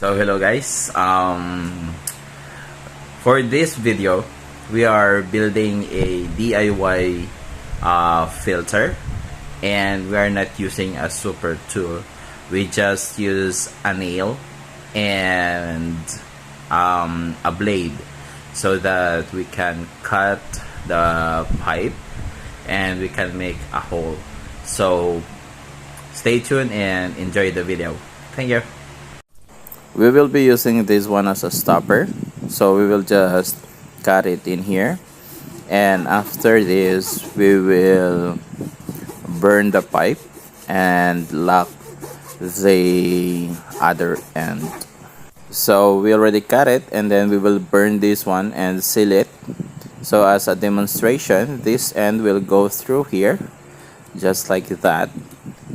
So hello guys, for this video we are building a DIY filter, and we are not using a super tool. We just use a nail and a blade so that we can cut the pipe and we can make a hole. So stay tuned and enjoy the video. Thank you. We will be using this one as a stopper, so we will just cut it in here, and after this we will burn the pipe and lock the other end. So we already cut it, and then we will burn this one and seal it. So as a demonstration, this end will go through here just like that,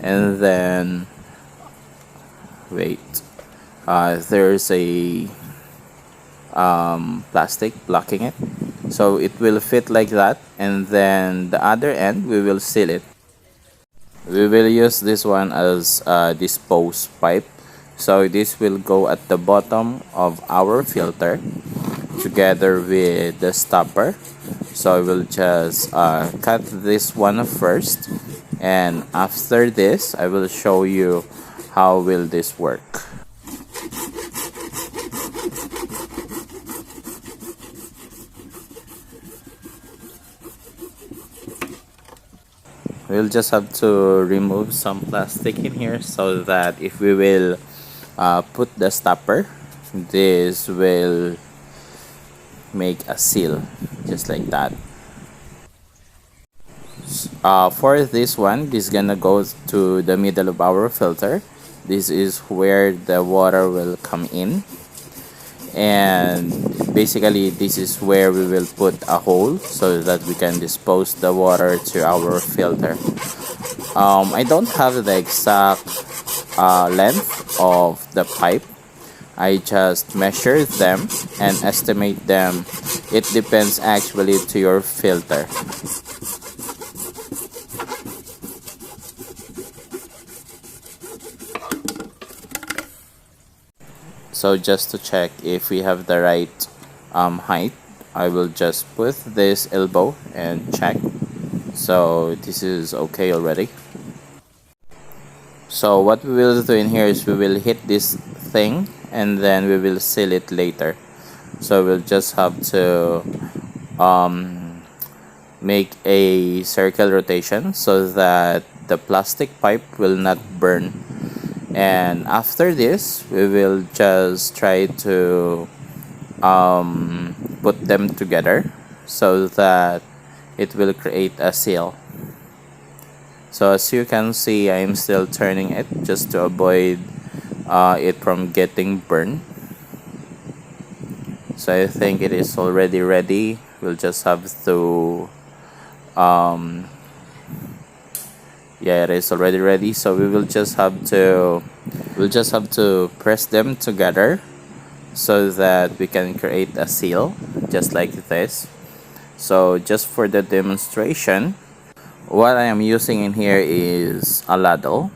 and then wait, there's a plastic blocking it, so it will fit like that, and then the other end we will seal it. We will use this one as a dispose pipe, so this will go at the bottom of our filter together with the stopper. So I will just cut this one first, and after this I will show you how will this work. We'll just have to remove some plastic in here so that if we will put the stopper, this will make a seal just like that. For this one, this is gonna go to the middle of our filter. This is where the water will come in, and basically this is where we will put a hole so that we can dispose the water to our filter. I don't have the exact length of the pipe. I just measure them and estimate them. It depends actually to your filter. So just to check if we have the right height, I will just put this elbow and check. So this is okay already. So what we will do in here is we will hit this thing and then we will seal it later. So we'll just have to make a circle rotation so that the plastic pipe will not burn. And after this we will just try to put them together so that it will create a seal. So as you can see, I'm still turning it just to avoid it from getting burned. So I think it is already ready. We'll just have to yeah, it is already ready. So we'll just have to press them together so that we can create a seal just like this. So just for the demonstration, what I am using in here is a ladle,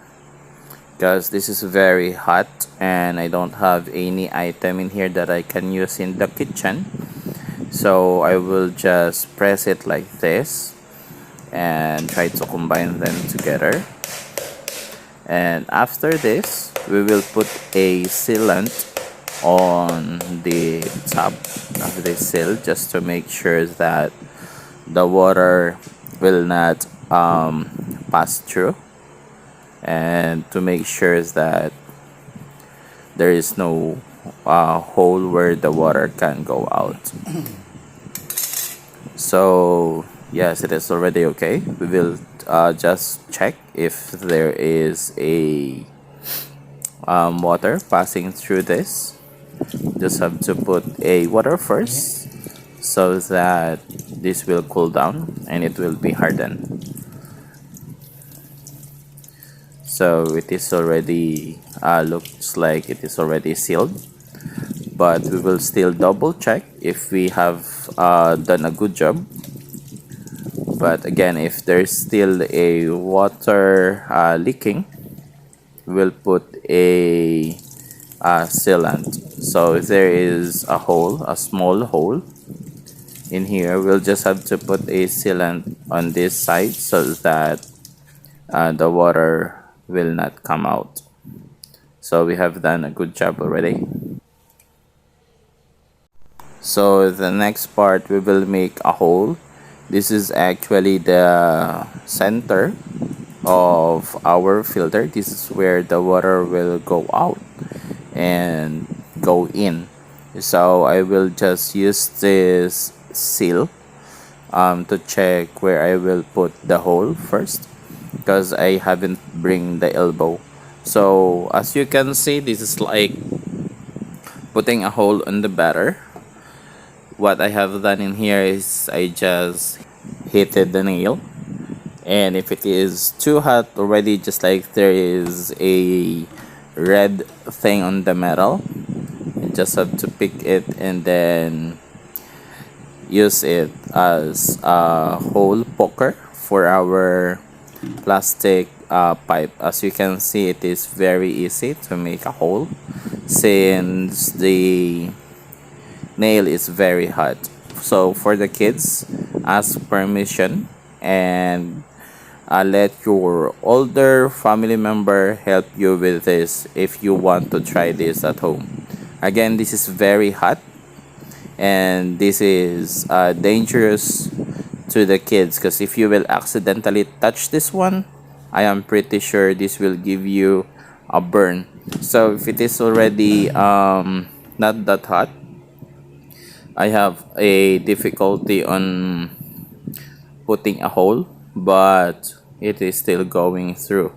because this is very hot and I don't have any item in here that I can use in the kitchen. So I will just press it like this and try to combine them together. And after this we will put a sealant on the top of the seal just to make sure that the water will not pass through, and to make sure that there is no hole where the water can go out. So yes, it is already okay. We will just check if there is a water passing through this. Just have to put a water first so that this will cool down and it will be hardened. So it is already looks like it is already sealed, but we will still double check if we have done a good job. But again, if there's still a water leaking, we'll put a sealant. So if there is a hole, a small hole in here, we'll just have to put a sealant on this side so that the water will not come out. So we have done a good job already. So the next part, we will make a hole. This is actually the center of our filter. This is where the water will go out and go in. So I will just use this seal to check where I will put the hole first, because I haven't bring the elbow. So as you can see, this is like putting a hole on the batter. What I have done in here is I just heated the nail, and if it is too hot already, just like there is a red thing on the metal, you just have to pick it and then use it as a hole poker for our plastic pipe. As you can see, it is very easy to make a hole since the nail is very hot. So for the kids, ask permission and let your older family member help you with this if you want to try this at home. Again, this is very hot, and this is dangerous to the kids, because if you will accidentally touch this one, I am pretty sure this will give you a burn. So if it is already not that hot, I have a difficulty on putting a hole, but it is still going through.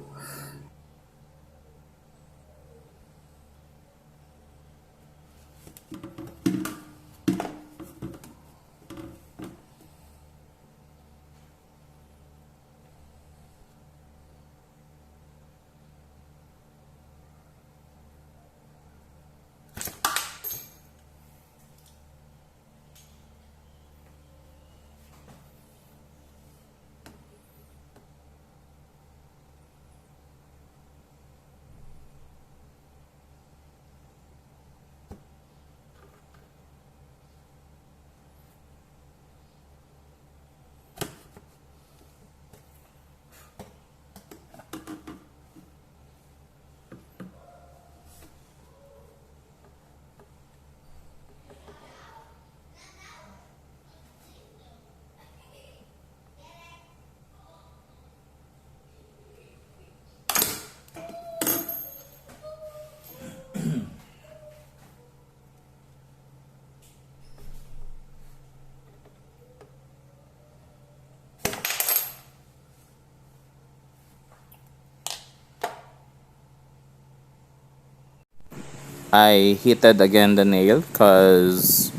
I heated again the nail because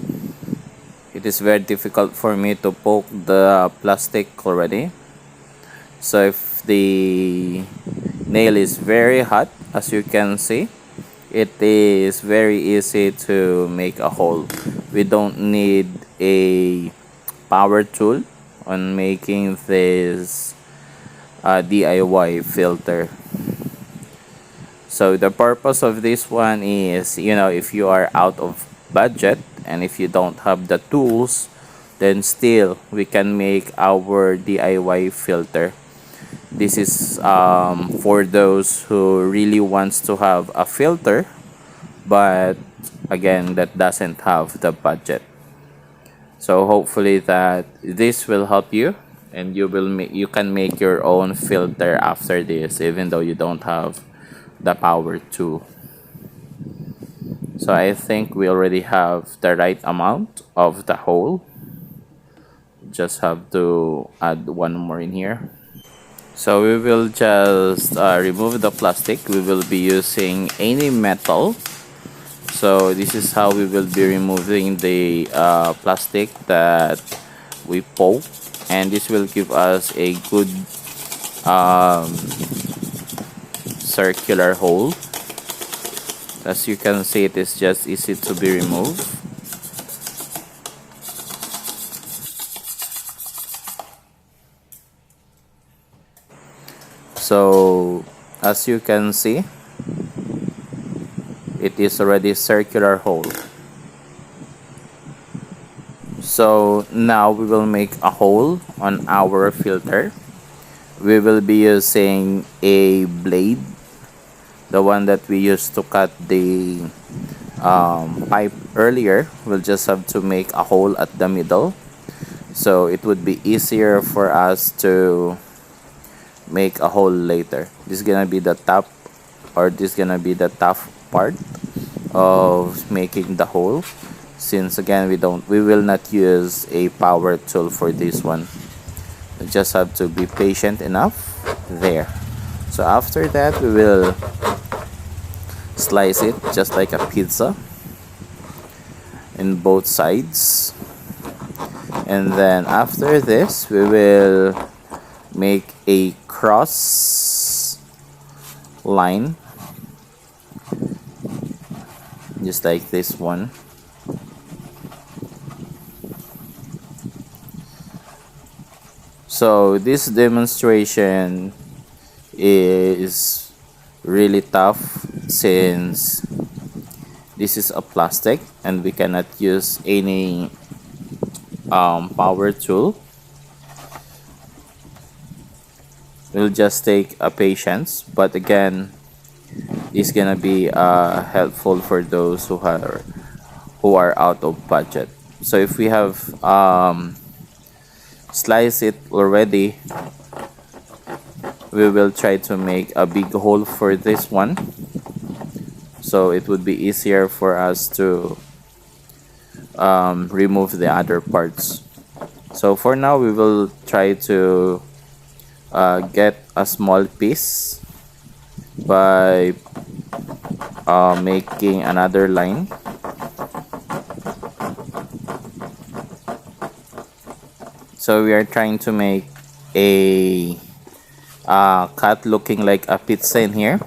it is very difficult for me to poke the plastic already. So if the nail is very hot, as you can see, it is very easy to make a hole. We don't need a power tool on making this DIY filter. So the purpose of this one is, if you are out of budget and if you don't have the tools, then still we can make our DIY filter. This is for those who really wants to have a filter, but again, that doesn't have the budget. So hopefully that this will help you, and you can make your own filter after this, even though you don't have the power to. So I think we already have the right amount of the hole. Just have to add one more in here. So we will just remove the plastic. We will be using any metal. So this is how we will be removing the plastic that we poke, and this will give us a good circular hole. As you can see, it is just easy to be removed. So as you can see, it is already circular hole. So now we will make a hole on our filter. We will be using a blade, the one that we used to cut the pipe earlier. We'll just have to make a hole at the middle, so it would be easier for us to make a hole later. This is gonna be the top, or this is gonna be the tough part of making the hole, since again we will not use a power tool for this one. We just have to be patient enough. There. So after that, we will slice it just like a pizza in both sides, and then after this we will make a cross line just like this one. So this demonstration is really tough since this is a plastic and we cannot use any power tool. We'll just take a patience, but again, it's gonna be helpful for those who are out of budget. So if we have sliced it already, we will try to make a big hole for this one, so it would be easier for us to remove the other parts. So for now, we will try to get a small piece by making another line. So we are trying to make a cut looking like a pizza in here,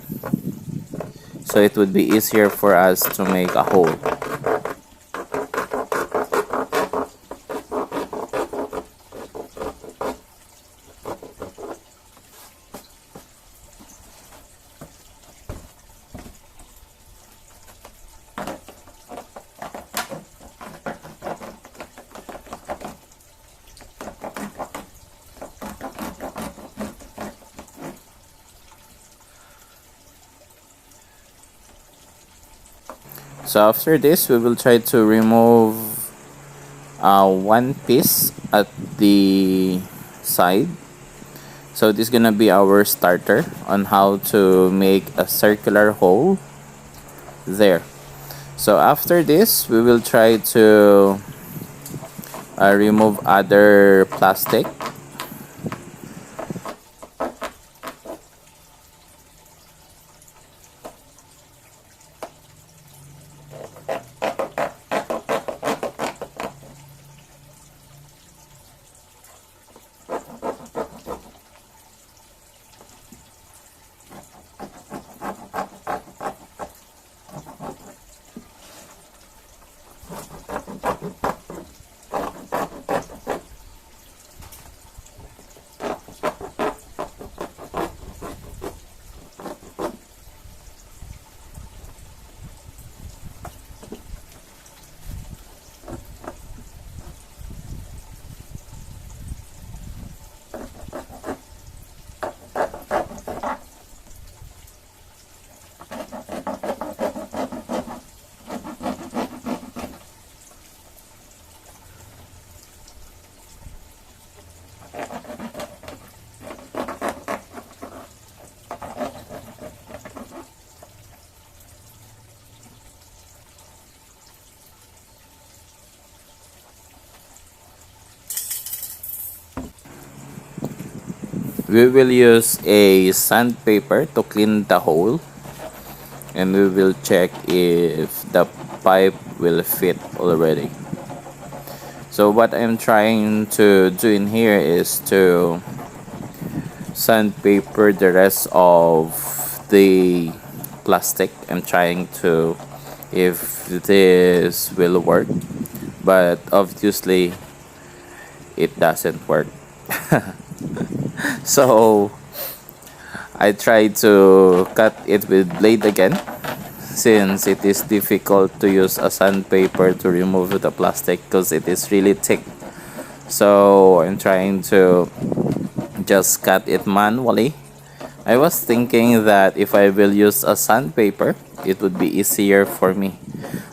so it would be easier for us to make a hole. So after this, we will try to remove one piece at the side. So this is gonna be our starter on how to make a circular hole there. So after this, we will try to remove other plastic. We will use a sandpaper to clean the hole, and we will check if the pipe will fit already. So what I'm trying to do in here is to sandpaper the rest of the plastic. I'm trying to if this will work, but obviously it doesn't work. So I tried to cut it with blade again, since it is difficult to use a sandpaper to remove the plastic because it is really thick. So I'm trying to just cut it manually. I was thinking that if I will use a sandpaper, it would be easier for me,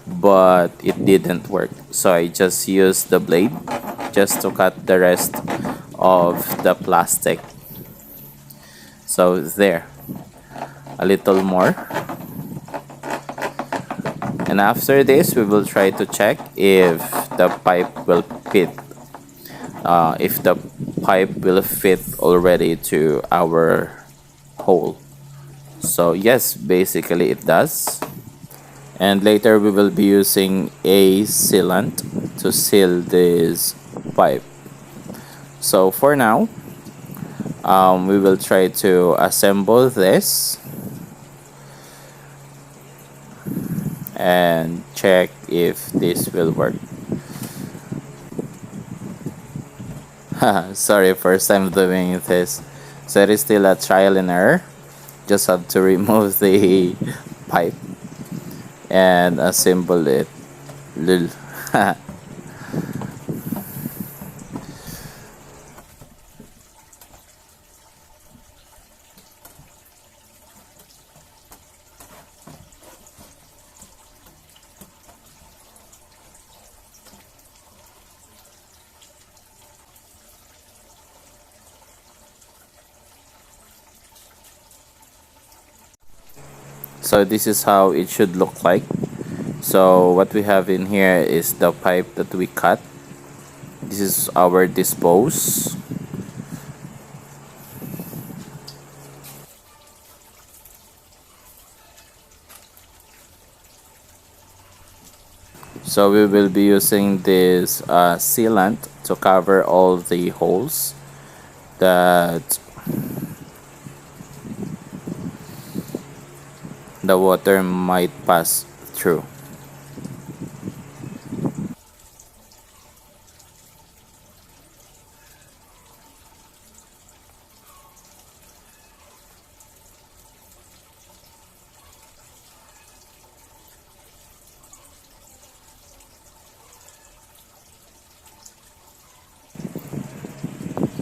but it didn't work. So I just used the blade just to cut the rest of the plastic. So there, a little more. And after this, we will try to check if the pipe will fit. If the pipe will fit already to our hole. So yes, basically it does. And later we will be using a sealant to seal this pipe. So for now, we will try to assemble this and check if this will work. Sorry, first time doing this. So it is still a trial and error. Just have to remove the pipe and assemble it. Lul. So this is how it should look like. So what we have in here is the pipe that we cut. This is our dispose. So we will be using this sealant to cover all the holes that the water might pass through.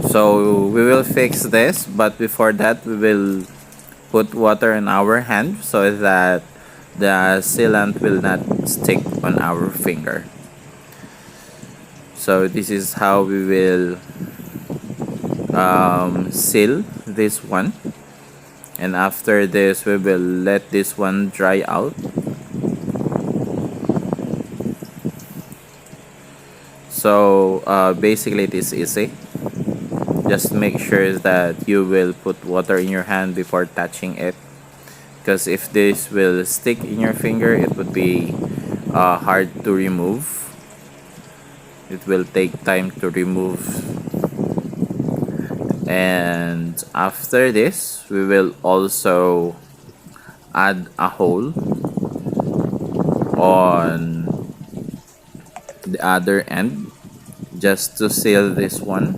So we will fix this, but before that we will put water in our hand so that the sealant will not stick on our finger. So this is how we will seal this one, and after this we will let this one dry out. So basically it is easy. Just make sure that you will put water in your hand before touching it, because if this will stick in your finger, it would be hard to remove. It will take time to remove. And after this, we will also add a hole on the other end just to seal this one,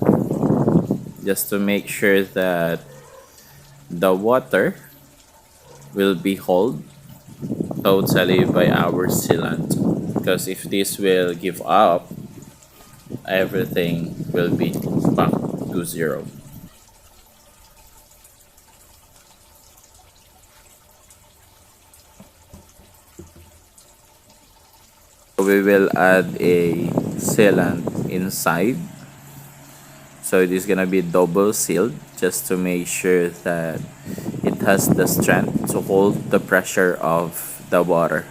just to make sure that the water will be held totally by our sealant, because if this will give up, everything will be back to zero. We will add a sealant inside, so it is gonna be double sealed just to make sure that it has the strength to hold the pressure of the water.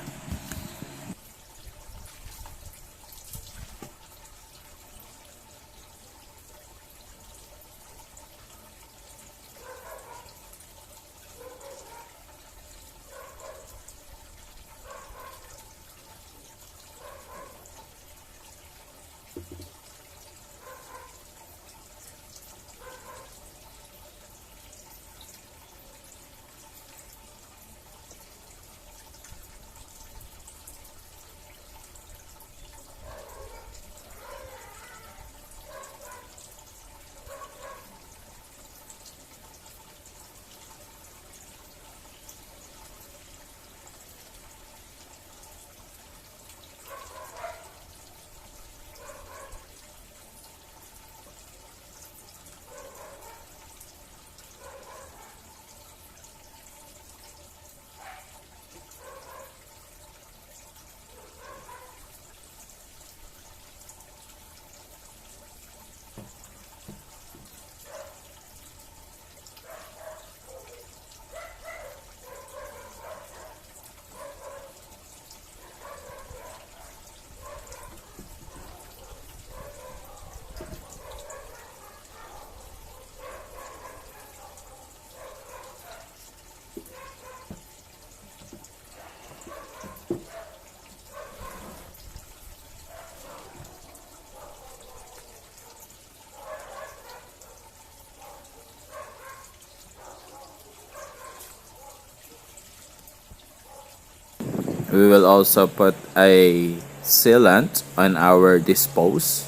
We will also put a sealant on our dispose.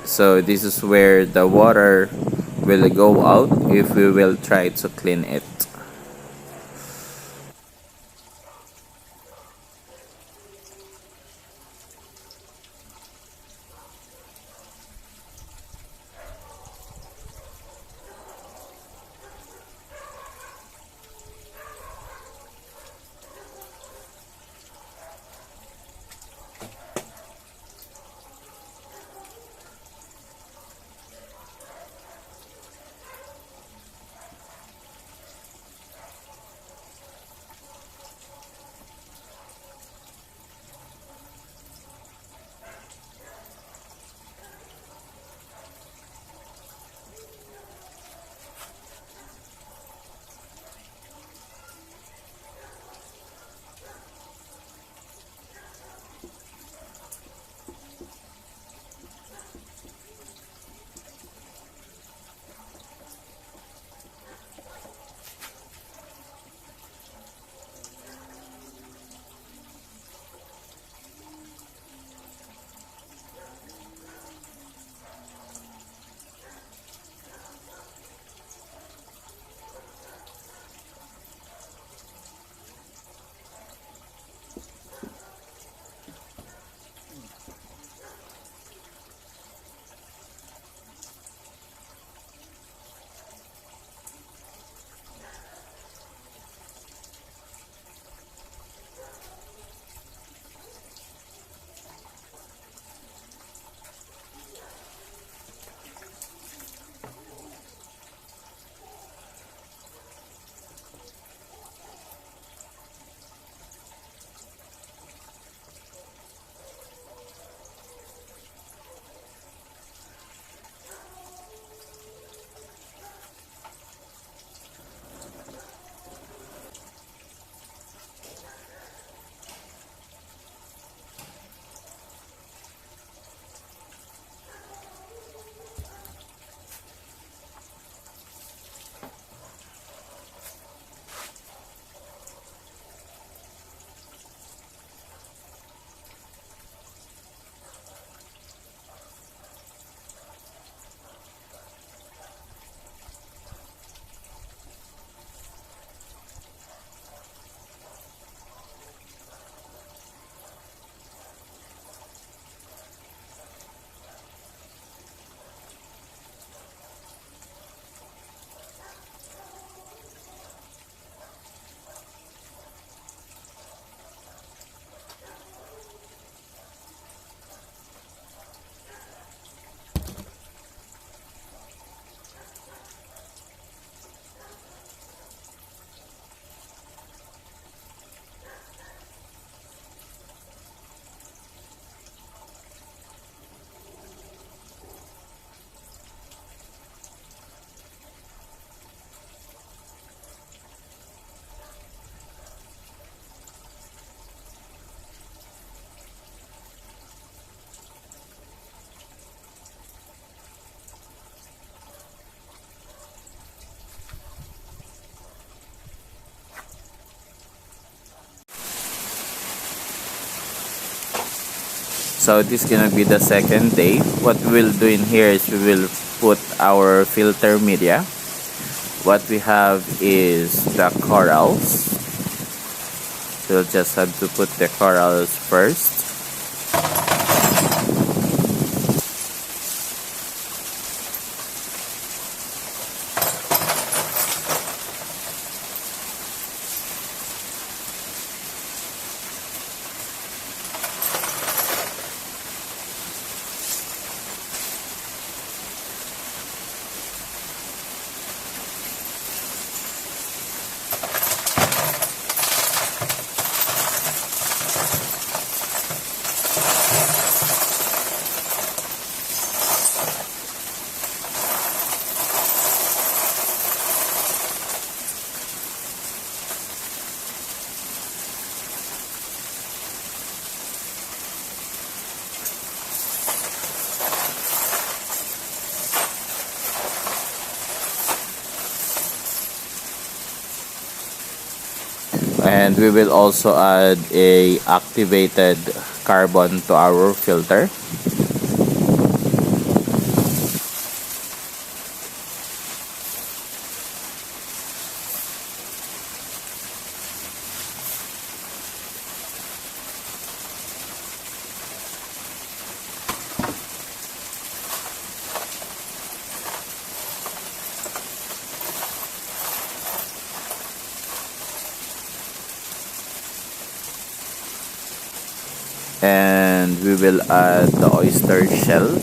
So this is where the water will go out if we will try to clean it. So this is gonna be the second day. What we'll do in here is we will put our filter media. What we have is the corals. We'll just have to put the corals first. And we will also add a activated carbon to our filter. And we will add the oyster shell.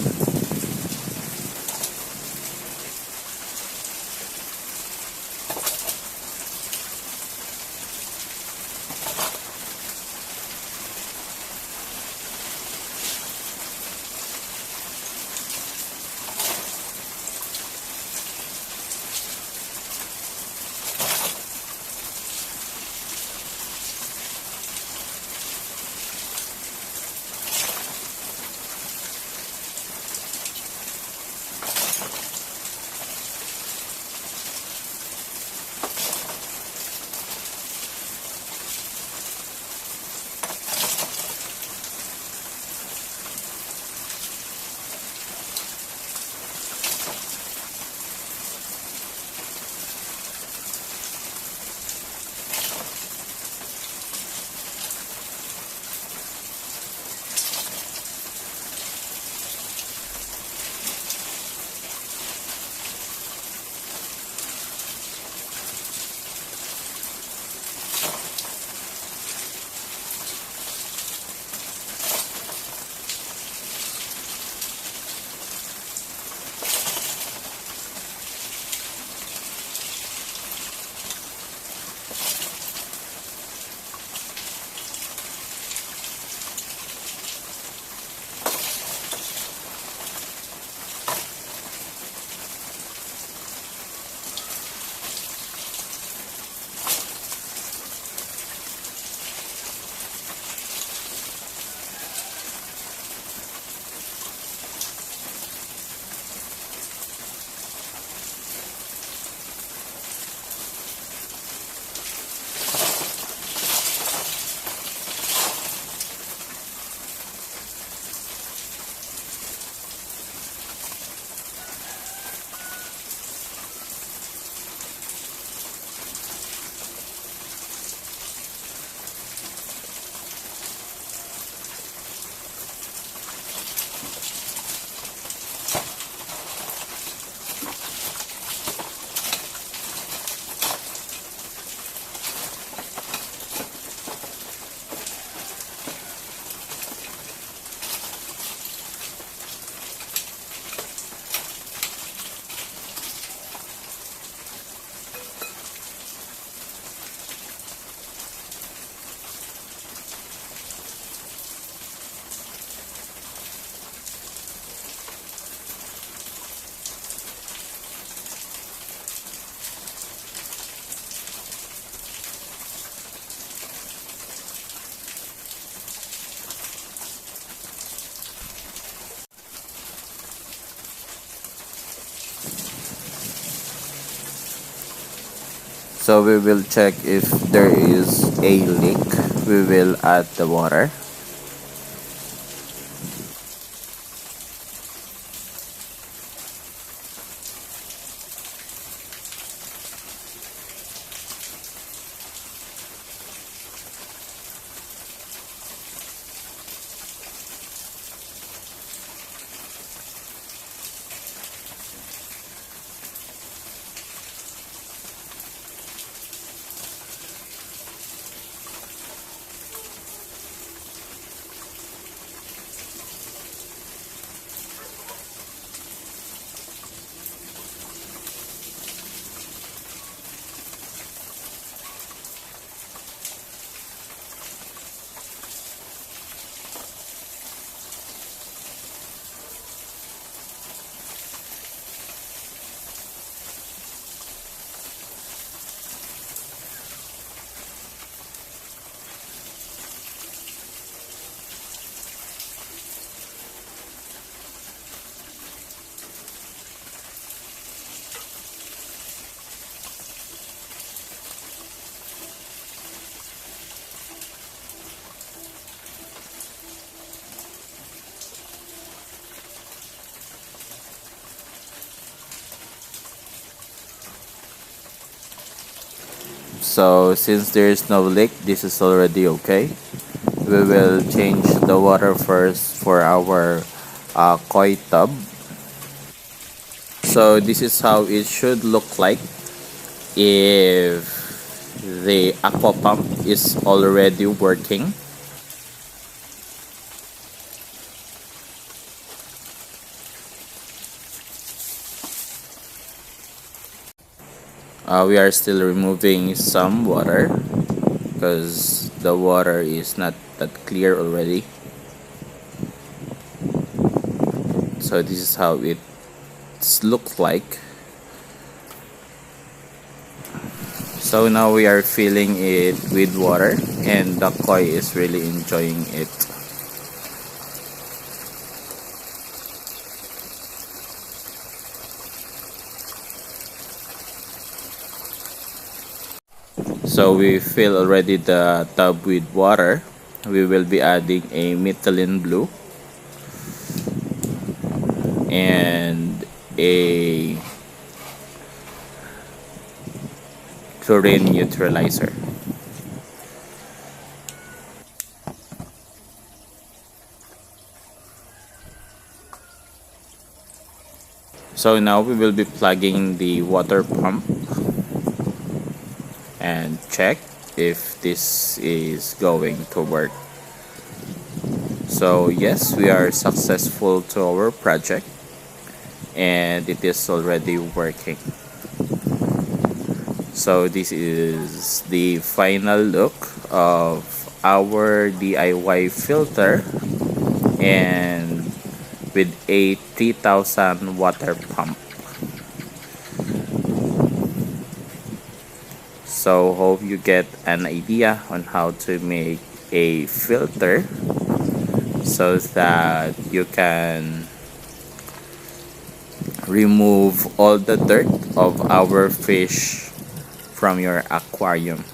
So we will check if there is a leak. We will add the water. So since there is no leak, this is already okay. We will change the water first for our koi tub. So this is how it should look like if the aqua pump is already working. We are still removing some water because the water is not that clear already. So this is how it looks like. So now we are filling it with water and the koi is really enjoying it. So we fill already the tub with water. We will be adding a methylene blue and a chlorine neutralizer. So now we will be plugging the water pump and check if this is going to work. So yes, we are successful to our project and it is already working. So this is the final look of our DIY filter and with a 3000 water pump. So hope you get an idea on how to make a filter so that you can remove all the dirt of our fish from your aquarium.